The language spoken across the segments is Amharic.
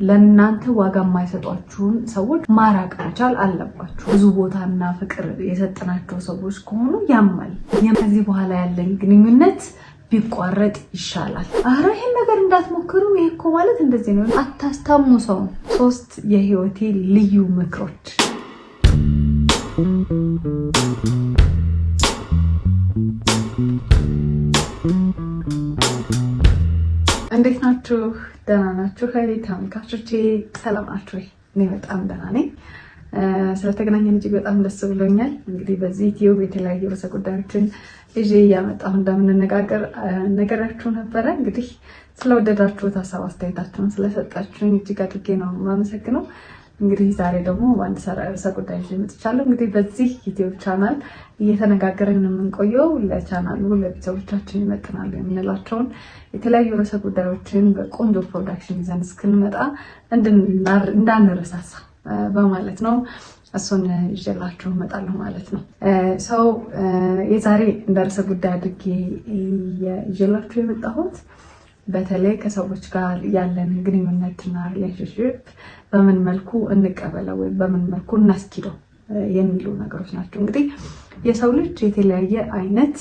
ለእናንተ ዋጋ የማይሰጧችሁን ሰዎች ማራቅ መቻል አለባችሁ። ብዙ ቦታና ፍቅር የሰጠናቸው ሰዎች ከሆኑ ያማል። ከዚህ በኋላ ያለኝ ግንኙነት ቢቋረጥ ይሻላል። አረ ይሄን ነገር እንዳትሞክሩ፣ ይሄ እኮ ማለት እንደዚህ ነው። አታስታሙ ሰው። 3 የህይወቴ ልዩ ምክሮች። እንዴት ናችሁ? ደህና ናችሁ? ተመልካቾቼ ሰላም ናችሁ? እኔ በጣም ደህና ነኝ። ስለተገናኘን እጅግ በጣም ደስ ብሎኛል። እንግዲህ በዚህ ዩቲዩብ የተለያዩ ርዕሰ ጉዳዮችን ይዤ እያመጣሁ እንደምንነጋገር ነገራችሁ ነበረ። እንግዲህ ስለወደዳችሁት ሀሳብ አስተያየታችሁን ስለሰጣችሁኝ እጅግ አድርጌ ነው የማመሰግነው። እንግዲህ ዛሬ ደግሞ በአንድ ርዕሰ ጉዳይ ይዤ መጥቻለሁ። እንግዲህ በዚህ ዩቲዩብ ቻናል እየተነጋገርን የምንቆየው ለቻናሉ ለቤተሰቦቻችን ይመጥናሉ የምንላቸውን የተለያዩ ርዕሰ ጉዳዮችን በቆንጆ ፕሮዳክሽን ይዘን እስክንመጣ እንዳንረሳሳ በማለት ነው እሱን ይዤላችሁ እመጣለሁ ማለት ነው። ሰው የዛሬ እንደ ርዕሰ ጉዳይ አድርጌ ይዤላችሁ የመጣሁት በተለይ ከሰዎች ጋር ያለን ግንኙነትና ሪሌሽንሺፕ በምን መልኩ እንቀበለው ወይም በምን መልኩ እናስኪደው የሚሉ ነገሮች ናቸው። እንግዲህ የሰው ልጅ የተለያየ አይነት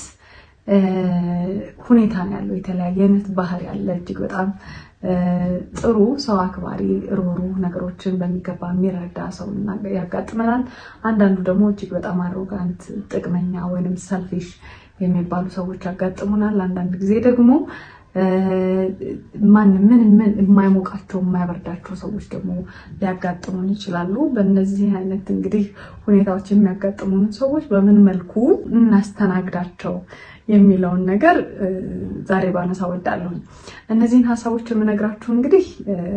ሁኔታ ነው ያለው፣ የተለያየ አይነት ባህሪ ያለ፣ እጅግ በጣም ጥሩ ሰው አክባሪ፣ ሩህሩህ፣ ነገሮችን በሚገባ የሚረዳ ሰው ያጋጥመናል። አንዳንዱ ደግሞ እጅግ በጣም አሮጋንት፣ ጥቅመኛ ወይንም ሰልፊሽ የሚባሉ ሰዎች ያጋጥሙናል። አንዳንድ ጊዜ ደግሞ ምን የማይሞቃቸው የማይበርዳቸው ሰዎች ደግሞ ሊያጋጥሙን ይችላሉ። በእነዚህ አይነት እንግዲህ ሁኔታዎች የሚያጋጥሙን ሰዎች በምን መልኩ እናስተናግዳቸው የሚለውን ነገር ዛሬ ባነሳ እወዳለሁ። እነዚህን ሀሳቦች የምነግራችሁ እንግዲህ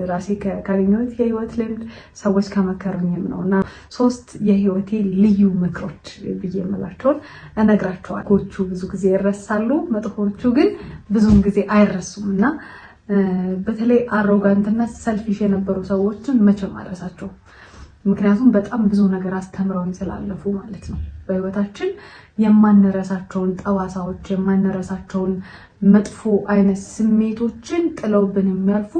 ራሴ ካገኘሁት የህይወት ልምድ ሰዎች ከመከሩኝም ነው እና 3 የህይወቴ ልዩ ምክሮች ብዬ የምላቸውን እነግራቸዋለሁ። ጎቹ ብዙ ጊዜ ይረሳሉ፣ መጥፎቹ ግን ብዙውን ጊዜ አይረሱም እና በተለይ አሮጋንትና ሰልፊሽ የነበሩ ሰዎችን መቼም አልረሳቸው። ምክንያቱም በጣም ብዙ ነገር አስተምረውን ስላለፉ ማለት ነው። በህይወታችን የማንረሳቸውን ጠባሳዎች፣ የማንረሳቸውን መጥፎ አይነት ስሜቶችን ጥለውብን የሚያልፉ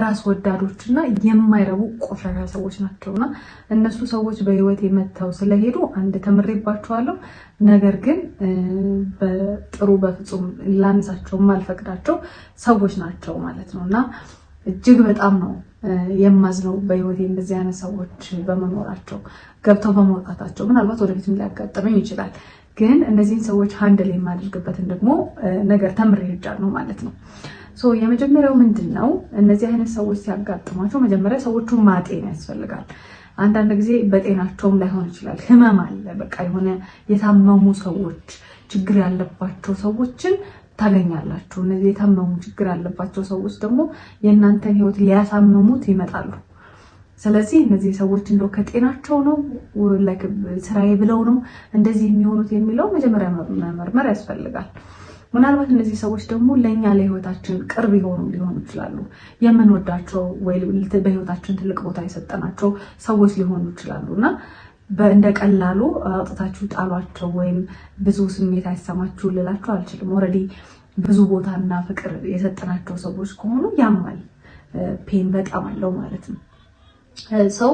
ራስ ወዳዶችና የማይረቡ ቆሻሻ ሰዎች ናቸውና እነሱ ሰዎች በህይወት የመተው ስለሄዱ አንድ ተምሬባቸዋለሁ። ነገር ግን በጥሩ በፍጹም ላነሳቸው ማልፈቅዳቸው ሰዎች ናቸው ማለት ነውና እጅግ በጣም ነው የማዝነው በህይወቴ እንደዚህ አይነት ሰዎች በመኖራቸው፣ ገብተው በመውጣታቸው። ምናልባት ወደፊትም ሊያጋጥመኝ ይችላል፣ ግን እነዚህን ሰዎች ሃንድል የማደርግበትን ደግሞ ነገር ተምሬ ሄጃለሁ ማለት ነው። የመጀመሪያው ምንድነው? እነዚህ አይነት ሰዎች ሲያጋጥሟቸው መጀመሪያ ሰዎቹን ማጤን ያስፈልጋል። አንዳንድ ጊዜ በጤናቸውም ላይሆን ይችላል፣ ህመም አለ። በቃ የሆነ የታመሙ ሰዎች፣ ችግር ያለባቸው ሰዎችን ታገኛላችሁ። እነዚህ የታመሙ ችግር ያለባቸው ሰዎች ደግሞ የእናንተን ህይወት ሊያሳምሙት ይመጣሉ። ስለዚህ እነዚህ ሰዎች እንደው ከጤናቸው ነው ስራዬ ብለው ነው እንደዚህ የሚሆኑት የሚለው መጀመሪያ መመርመር ያስፈልጋል። ምናልባት እነዚህ ሰዎች ደግሞ ለእኛ ለህይወታችን ቅርብ የሆኑ ሊሆኑ ይችላሉ። የምንወዳቸው ወይ በህይወታችን ትልቅ ቦታ የሰጠናቸው ሰዎች ሊሆኑ ይችላሉ እና እንደ ቀላሉ አውጥታችሁ ጣሏቸው ወይም ብዙ ስሜት አይሰማችሁ ልላችሁ አልችልም። ኦልሬዲ ብዙ ቦታና ፍቅር የሰጠናቸው ሰዎች ከሆኑ ያማል፣ ፔን በጣም አለው ማለት ነው። ሰው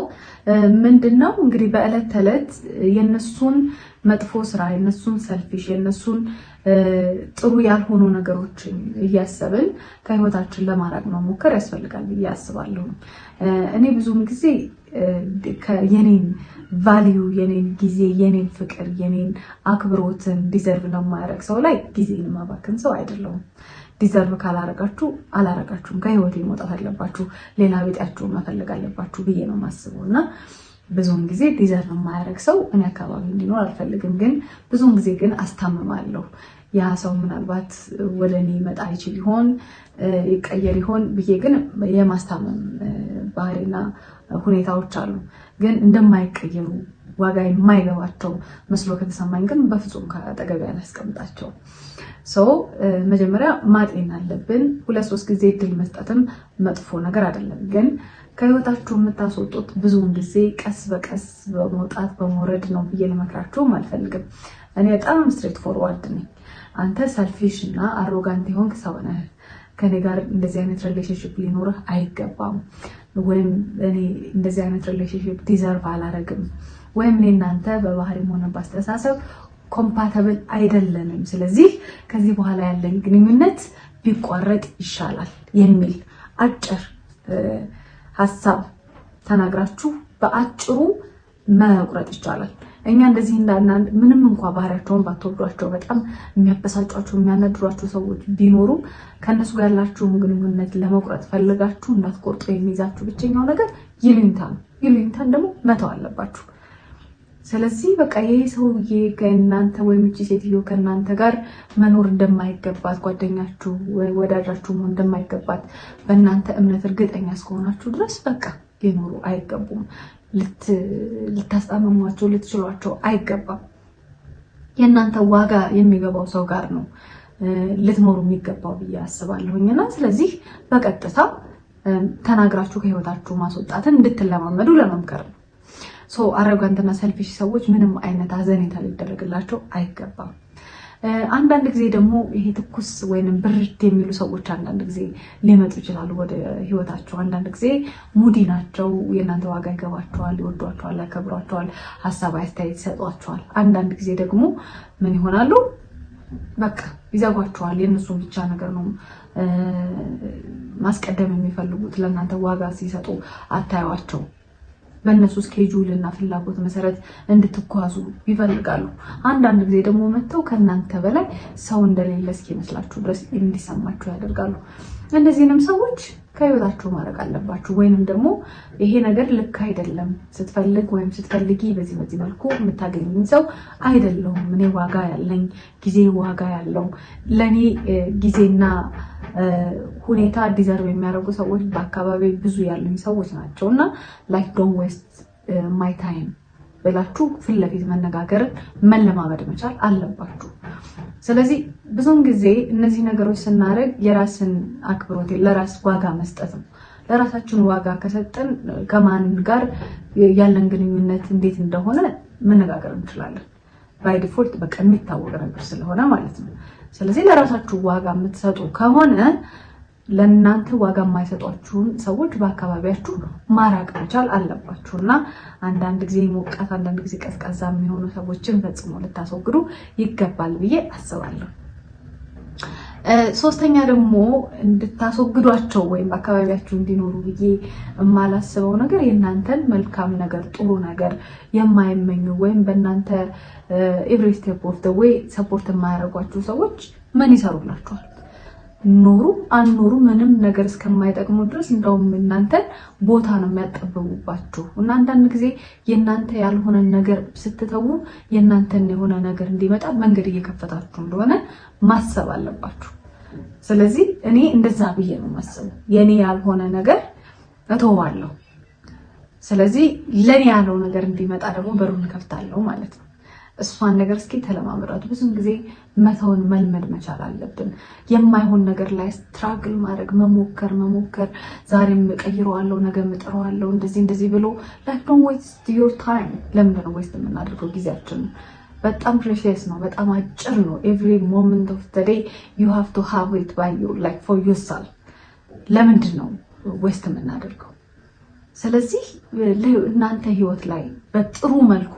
ምንድነው እንግዲህ በዕለት ተዕለት የነሱን መጥፎ ስራ፣ የነሱን ሰልፊሽ፣ የነሱን ጥሩ ያልሆኑ ነገሮችን እያሰብን ከህይወታችን ለማራቅ መሞከር ያስፈልጋል ብዬ አስባለሁ። እኔ ብዙም ጊዜ የኔን ቫልዩ፣ የኔን ጊዜ፣ የኔን ፍቅር፣ የኔን አክብሮትን ዲዘርቭ ለማያደርግ ሰው ላይ ጊዜን ማባከን ሰው አይደለሁም። ዲዘርቭ ካላረጋችሁ አላረጋችሁም፣ ከህይወቴ መውጣት አለባችሁ፣ ሌላ ቤታችሁን መፈለግ አለባችሁ ብዬ ነው የማስበው እና ብዙውን ጊዜ ዲዘርቭ የማያደርግ ሰው እኔ አካባቢ እንዲኖር አልፈልግም። ግን ብዙውን ጊዜ ግን አስታምማለሁ። ያ ሰው ምናልባት ወደ እኔ መጣ ይችል ይሆን ይቀየር ይሆን ብዬ ግን የማስታመም ባህሪና ሁኔታዎች አሉ። ግን እንደማይቀየሩ ዋጋ የማይገባቸው መስሎ ከተሰማኝ ግን በፍጹም ከአጠገቤ አላስቀምጣቸው። መጀመሪያ ማጤን አለብን። 2-3 ጊዜ እድል መስጠትም መጥፎ ነገር አይደለም። ግን ከህይወታችሁ የምታስወጡት ብዙውን ጊዜ ቀስ በቀስ በመውጣት በመውረድ ነው ብዬ ልመክራችሁም አልፈልግም። እኔ በጣም ስትሬት ፎርዋርድ ነኝ። አንተ ሰልፊሽ እና አሮጋንት የሆንክ ሰው ነህ፣ ከኔ ጋር እንደዚህ አይነት ሪሌሽንሺፕ ሊኖርህ አይገባም ወይም እኔ እንደዚህ አይነት ሪሌሽንሺፕ ዲዘርቭ አላረግም ወይም እኔ እናንተ በባህሪም ሆነ በአስተሳሰብ ኮምፓቲብል አይደለንም ስለዚህ ከዚህ በኋላ ያለን ግንኙነት ቢቋረጥ ይሻላል የሚል አጭር ሐሳብ ተናግራችሁ በአጭሩ መቁረጥ ይቻላል። እኛ እንደዚህ እንዳናን ምንም እንኳን ባህሪያቸውን ባትወዷቸው በጣም የሚያበሳጫቸው የሚያናድሯቸው ሰዎች ቢኖሩ ከነሱ ጋር ያላችሁን ግንኙነት ለመቁረጥ ፈልጋችሁ እንዳትቆርጡ የሚይዛችሁ ብቸኛው ነገር ይሉኝታ ነው። ይሉኝታን ደግሞ መተው አለባችሁ። ስለዚህ በቃ ይሄ ሰውዬ ከእናንተ ወይም እቺ ሴትዮ ከእናንተ ጋር መኖር እንደማይገባት ጓደኛችሁ ወይ ወዳጃችሁ መሆን እንደማይገባት በእናንተ እምነት እርግጠኛ እስከሆናችሁ ድረስ በቃ ሊኖሩ አይገቡም። ልታስጣመሟቸው ልትችሏቸው አይገባም። የእናንተ ዋጋ የሚገባው ሰው ጋር ነው ልትኖሩ የሚገባው ብዬ አስባለሁኝና ስለዚህ በቀጥታ ተናግራችሁ ከህይወታችሁ ማስወጣትን እንድትለማመዱ ለመምከር ነው። አረጋንትና ሰልፊሽ ሰዎች ምንም አይነት አዘኔታ ሊደረግላቸው አይገባም። አንዳንድ ጊዜ ደግሞ ይሄ ትኩስ ወይንም ብርድ የሚሉ ሰዎች አንዳንድ ጊዜ ሊመጡ ይችላሉ ወደ ህይወታቸው። አንዳንድ ጊዜ ሙዲ ናቸው፣ የእናንተ ዋጋ ይገባቸዋል፣ ይወዷቸዋል፣ ያከብሯቸዋል፣ ሀሳብ አስተያየት ይሰጧቸዋል። አንዳንድ ጊዜ ደግሞ ምን ይሆናሉ? በቃ ይዘጓቸዋል። የእነሱን ብቻ ነገር ነው ማስቀደም የሚፈልጉት። ለእናንተ ዋጋ ሲሰጡ አታዩዋቸው። በእነሱ ስኬጁል እና ፍላጎት መሰረት እንድትጓዙ ይፈልጋሉ። አንዳንድ ጊዜ ደግሞ መጥተው ከእናንተ በላይ ሰው እንደሌለ እስኪመስላችሁ ድረስ እንዲሰማችሁ ያደርጋሉ። እነዚህንም ሰዎች ከህይወታችሁ ማድረግ አለባችሁ። ወይንም ደግሞ ይሄ ነገር ልክ አይደለም፣ ስትፈልግ ወይም ስትፈልጊ በዚህ መልኩ የምታገኙኝ ሰው አይደለሁም፣ እኔ ዋጋ ያለኝ ጊዜ ዋጋ ያለው ለኔ ጊዜና ሁኔታ ዲዘርቭ የሚያደርጉ ሰዎች በአካባቢ ብዙ ያሉኝ ሰዎች ናቸውና ላይክ ዶንት ዌስት ማይ ታይም ብላችሁ ፊት ለፊት መነጋገርን መለማመድ መቻል አለባችሁ። ስለዚህ ብዙውን ጊዜ እነዚህ ነገሮች ስናደርግ የራስን አክብሮት ለራስ ዋጋ መስጠት ነው። ለራሳችን ዋጋ ከሰጠን ከማን ጋር ያለን ግንኙነት እንዴት እንደሆነ መነጋገር እንችላለን። ባይ ዲፎልት በቃ የሚታወቅ ነገር ስለሆነ ማለት ነው። ስለዚህ ለራሳችሁ ዋጋ የምትሰጡ ከሆነ ለእናንተ ዋጋ የማይሰጧችሁን ሰዎች በአካባቢያችሁ ማራቅ መቻል አለባችሁና አንዳንድ ጊዜ ሞቃት አንዳንድ ጊዜ ቀዝቃዛ የሚሆኑ ሰዎችን ፈጽሞ ልታስወግዱ ይገባል ብዬ አስባለሁ። ሶስተኛ ደግሞ እንድታስወግዷቸው ወይም በአካባቢያችሁ እንዲኖሩ ብዬ የማላስበው ነገር የእናንተን መልካም ነገር ጥሩ ነገር የማይመኙ ወይም በእናንተ ኤቭሪ ስቴፕ ኦፍ ዘ ዌይ ሰፖርት የማያደርጓችሁ ሰዎች ምን ይሰሩላችኋል? ኖሩ አልኖሩ ምንም ነገር እስከማይጠቅሙ ድረስ እንደውም እናንተን ቦታ ነው የሚያጠብቡባችሁ። እና አንዳንድ ጊዜ የእናንተ ያልሆነ ነገር ስትተዉ የእናንተን የሆነ ነገር እንዲመጣ መንገድ እየከፈታችሁ እንደሆነ ማሰብ አለባችሁ። ስለዚህ እኔ እንደዛ ብዬ ነው ማሰብ። የኔ ያልሆነ ነገር እተዋለሁ። ስለዚህ ለኔ ያለው ነገር እንዲመጣ ደግሞ በሩን ከፍታለሁ ማለት ነው። እሷን ነገር እስኪ ተለማምዳቱ። ብዙም ጊዜ መተውን መልመድ መቻል አለብን። የማይሆን ነገር ላይ ስትራግል ማድረግ መሞከር ዛሬም ቀይረዋለሁ ነገም እጥረዋለሁ እንደዚህ ብሎ like don't waste your time። ለምንድን ነው ዌስት የምናደርገው ጊዜያችን? በጣም precious ነው፣ በጣም አጭር ነው። every moment of the day you have to have it by you like for yourself። ለምንድን ነው ዌስት የምናደርገው? ስለዚህ እናንተ ህይወት ላይ በጥሩ መልኩ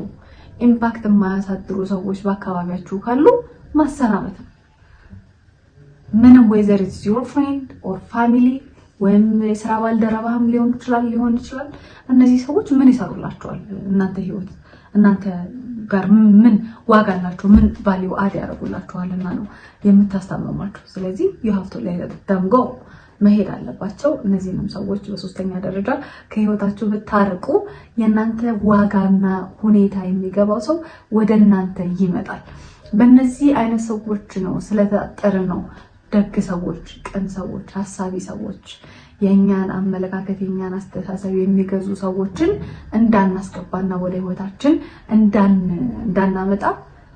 ኢምፓክት የማያሳድሩ ሰዎች በአካባቢያችሁ ካሉ ማሰናበት ነው። ምንም whether it's your friend or family ወይም የስራ ባልደረባም ሊሆን ይችላል። እነዚህ ሰዎች ምን ይሰሩላችኋል? እናንተ ህይወት እናንተ ጋር ምን ዋጋ አላቸው? ምን ቫልዩ አድ ያደርጉላችኋልና ነው የምታስታመማቸው። ስለዚህ you have to let them go መሄድ አለባቸው። እነዚህንም ሰዎች በሶስተኛ ደረጃ ከህይወታችሁ ብታረቁ የእናንተ ዋጋና ሁኔታ የሚገባው ሰው ወደ እናንተ ይመጣል። በእነዚህ አይነት ሰዎች ነው ስለተጠረ ነው ደግ ሰዎች፣ ቅን ሰዎች፣ ሐሳቢ ሰዎች የኛን አመለካከት የኛን አስተሳሰብ የሚገዙ ሰዎችን እንዳናስገባና ወደ ህይወታችን እንዳናመጣ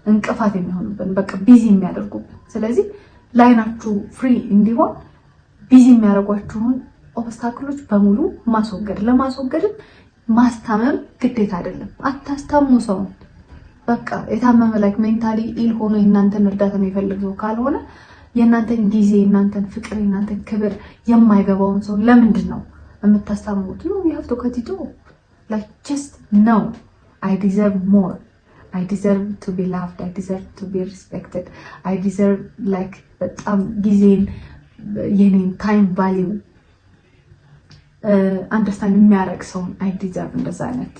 እንቅፋት የሚሆኑብን በቃ ቢዚ የሚያደርጉብን። ስለዚህ ላይናችሁ ፍሪ እንዲሆን ቢዚ የሚያደርጓችሁን ኦብስታክሎች በሙሉ ማስወገድ። ለማስወገድም ማስታመም ግዴታ አይደለም። አታስታሙ ሰው በቃ የታመመ ላይክ ሜንታሊ ኢል ሆኖ እናንተን እርዳታ የሚፈልግ ሰው ካልሆነ የእናንተን ጊዜ የእናንተን ፍቅር የእናንተን ክብር የማይገባውን ሰው ለምንድን ነው የምታስታምሙት? ነው you have to cut it off. Like just no, I deserve more. I deserve to be loved. I deserve to be respected. I deserve like በጣም ጊዜን የኔን ታይም ቫልዩ አንደርስታንድ የሚያደርግ ሰውን I deserve እንደዛ አይነት።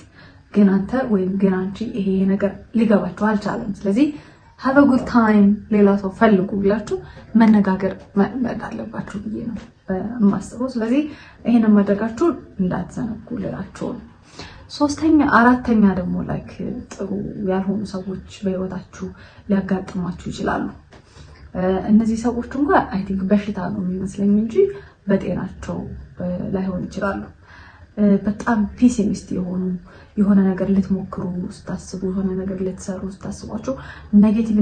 ግን አንተ ወይም ግን አንቺ ይሄ ነገር ሊገባችሁ አልቻለም። ስለዚህ have a good time ሌላ ሰው ፈልጉ ብላችሁ መነጋገር አለባችሁ ብዬ ነው የማስበው። ስለዚህ ይሄንን ማድረጋችሁ እንዳትዘነጉ ልላችሁ ነው። አራተኛ ደግሞ ላይክ ጥሩ ያልሆኑ ሰዎች በህይወታችሁ ሊያጋጥሟችሁ ይችላሉ። እነዚህ ሰዎች እንኳን አይ ቲንክ በሽታ ነው የሚመስለኝ እንጂ በጤናቸው ላይሆን ይችላሉ። በጣም ፔሲሚስት የሆነ ነገር ልትሞክሩ ስታስቡ የሆነ ነገር ልትሰሩ ስታስቧቸው ኔጌቲቭ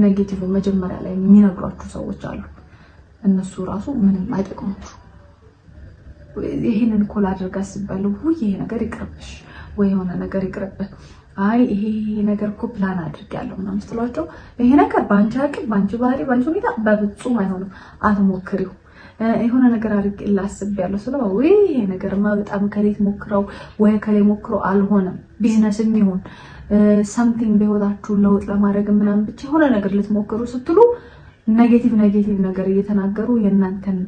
መጀመሪያ ላይ የሚነግሯችሁ ሰዎች አሉ። እነሱ ራሱ ምንም አይጠቅሙችሁ። ይሄንን ኮል አድርጋ አስባለሁ ይሄ ነገር ይቅርብሽ ወይ የሆነ ነገር ይቅርብህ አይ ይሄ ነገር እኮ ፕላን አድርጌያለሁ ምናምን ስትሏቸው ይሄ ነገር ባንቺ አቅም ባንቺ ባህሪ ባንቺ ሁኔታ በፍጹም አይሆንም አትሞክሪው የሆነ ነገር አድርጌልህ አስቤያለሁ ስለው ወይ ይሄ ነገርማ በጣም ከሌት ሞክረው ወይ ከሌ ሞክረው አልሆነም ቢዝነስም ይሁን something በህይወታችሁ ለውጥ ለማድረግ ምናምን ብቻ የሆነ ነገር ልትሞክሩ ስትሉ ኔጌቲቭ ነገር እየተናገሩ የእናንተን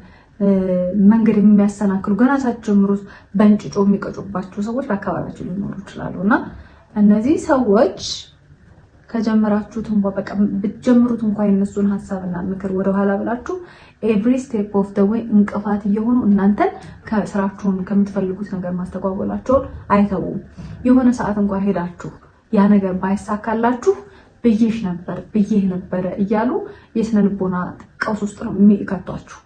መንገድ የሚያሰናክሉ ገና ሳትጀምሩ በእንጭጮ የሚቀጩባችሁ ሰዎች በአካባቢያችሁ ሊኖሩ ይችላሉና እነዚህ ሰዎች ከጀመራችሁት በቃ ብትጀምሩት እንኳን የነሱን ሐሳብና ምክር ወደ ኋላ ብላችሁ every step of the way እንቅፋት እየሆኑ እናንተን ከስራችሁን ከምትፈልጉት ነገር ማስተጓጎላችሁ አይተውም። የሆነ ሰዓት እንኳን ሄዳችሁ ያ ነገር ባይሳካላችሁ ብዬሽ ነበር እያሉ የስነ ልቦና ቀውስ ውስጥ ነው የሚከቷችሁ።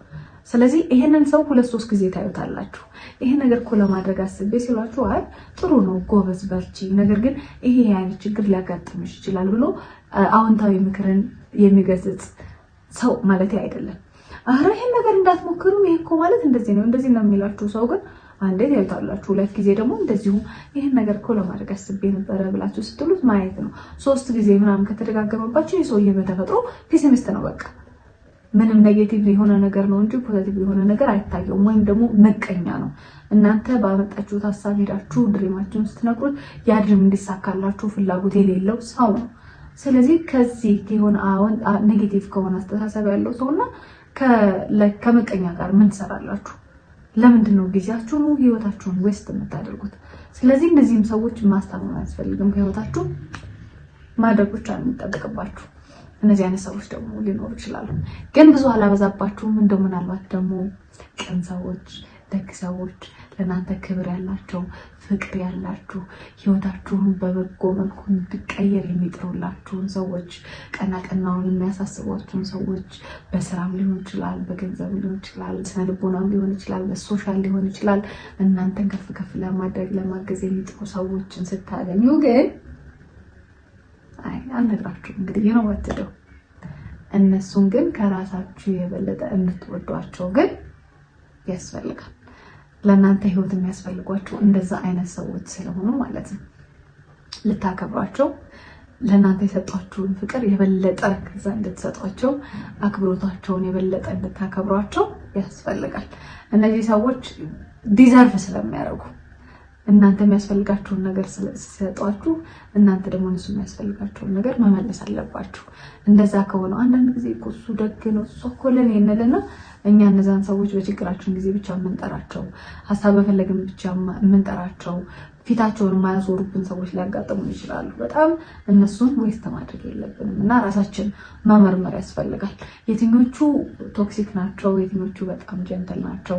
ስለዚህ ይሄንን ሰው 2-3 ጊዜ ታዩታላችሁ። ይሄ ነገር እኮ ለማድረግ አስቤ ሲሏችሁ አይ ጥሩ ነው ጎበዝ በርቺ፣ ነገር ግን ይሄ አይነት ችግር ሊያጋጥምሽ ይችላል ብሎ አዎንታዊ ምክርን የሚገስጽ ሰው ማለት አይደለም። አረ ይሄ ነገር እንዳትሞክሩ ይሄ እኮ ማለት እንደዚህ ነው የሚላችሁ ሰው ግን አንዴ ታዩታላችሁ፣ 2 ጊዜ ደግሞ እንደዚሁ ይሄን ነገር እኮ ለማድረግ አስቤ ነበር ብላችሁ ስትሉት ማየት ነው። 3 ጊዜ ምናምን ከተደጋገመባችሁ የሰውዬ በተፈጥሮ ፔሲሚስት ነው በቃ ምንም ኔጌቲቭ የሆነ ነገር ነው እንጂ ፖዚቲቭ የሆነ ነገር አይታየውም። ወይም ደግሞ መቀኛ ነው። እናንተ ባመጣችሁት ሐሳብ ሄዳችሁ ድሪማችሁን ስትነግሩት ያ ድሪም እንዲሳካላችሁ ፍላጎት የሌለው ሰው ነው። ስለዚህ ከዚህ የሆነ ኔጌቲቭ ከሆነ አስተሳሰብ ያለው ሰውና ከመቀኛ ጋር ምን ትሰራላችሁ? ለምንድን ነው ጊዜያችሁን ህይወታችሁን ዌስት የምታደርጉት? ስለዚህ እነዚህም ሰዎች ማስተማር አያስፈልግም። ከህይወታችሁ ማድረግ ብቻ ነው የሚጠበቅባችሁ። እነዚህ አይነት ሰዎች ደግሞ ሊኖሩ ይችላሉ። ግን ብዙ አላበዛባችሁም። እንደው ምናልባት ደግሞ ቀን ሰዎች፣ ደግ ሰዎች፣ ለእናንተ ክብር ያላቸው ፍቅር ያላችሁ ህይወታችሁን በበጎ መልኩ እንድትቀየር የሚጥሩላችሁን ሰዎች፣ ቀናቀናውን የሚያሳስቧችሁን ሰዎች በስራም ሊሆን ይችላል፣ በገንዘብ ሊሆን ይችላል፣ ስነ ልቦናም ሊሆን ይችላል፣ በሶሻል ሊሆን ይችላል፣ እናንተን ከፍ ለማድረግ ለማገዝ የሚጥሩ ሰዎችን ስታገኙ ግን አልነግራችሁም እንግዲህ ነው ወጥተው እነሱን ግን ከራሳችሁ የበለጠ እንድትወዷቸው ግን ያስፈልጋል። ለእናንተ ህይወት የሚያስፈልጓቸው እንደዛ አይነት ሰዎች ስለሆኑ ማለት ነው። ልታከብሯቸው፣ ለእናንተ የሰጧችሁን ፍቅር የበለጠ ከዛ እንድትሰጧቸው፣ አክብሮታቸውን የበለጠ እንድታከብሯቸው ያስፈልጋል። እነዚህ ሰዎች ዲዘርቭ ስለሚያደርጉ እናንተ የሚያስፈልጋችሁን ነገር ሲሰጧችሁ እናንተ ደግሞ እነሱ የሚያስፈልጋችሁን ነገር መመለስ አለባችሁ። እንደዛ ከሆነ አንዳንድ ጊዜ እሱ ደግ ነው እሱ እኮ ለኔ እንልና እኛ እነዛን ሰዎች በችግራችን ጊዜ ብቻ የምንጠራቸው ሐሳብ በፈለግን ብቻ የምንጠራቸው ፊታቸውን የማያዞሩብን ሰዎች ሊያጋጥሙን ይችላሉ። በጣም እነሱን ዌስት ማድረግ የለብንም እና ራሳችን መመርመር ያስፈልጋል። የትኞቹ ቶክሲክ ናቸው፣ የትኞቹ በጣም ጀንተል ናቸው፣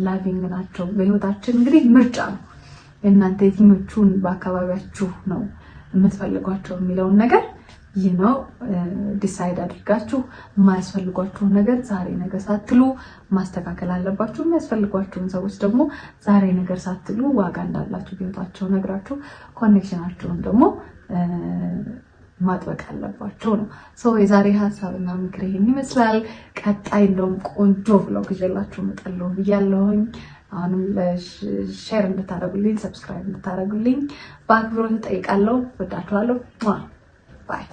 ላቪንግ ናቸው። በህይወታችን እንግዲህ ምርጫ ነው። እናንተ የትኞቹን በአካባቢያችሁ ነው የምትፈልጓቸው የሚለውን ነገር ዲሳይድ አድርጋችሁ የማያስፈልጓችሁን ነገር ዛሬ ነገር ሳትሉ ማስተካከል አለባችሁ። የሚያስፈልጓችሁን ሰዎች ደግሞ ዛሬ ነገር ሳትሉ ዋጋ እንዳላችሁ ህይወታቸው ነግራችሁ ኮኔክሽናቸውን ደግሞ ማጥበቅ አለባችሁ ነው። የዛሬ ሐሳብና ምክር ይሄን ይመስላል። ቀጣይ እንደውም ቆንጆ ብሎግ ይዤላችሁ እመጣለሁ ብያለሁኝ። አሁንም ሼር እንድታደርጉልኝ ሰብስክራይብ እንድታደርጉልኝ በአክብሮት እጠይቃለሁ። ወዳችኋለሁ። ባይ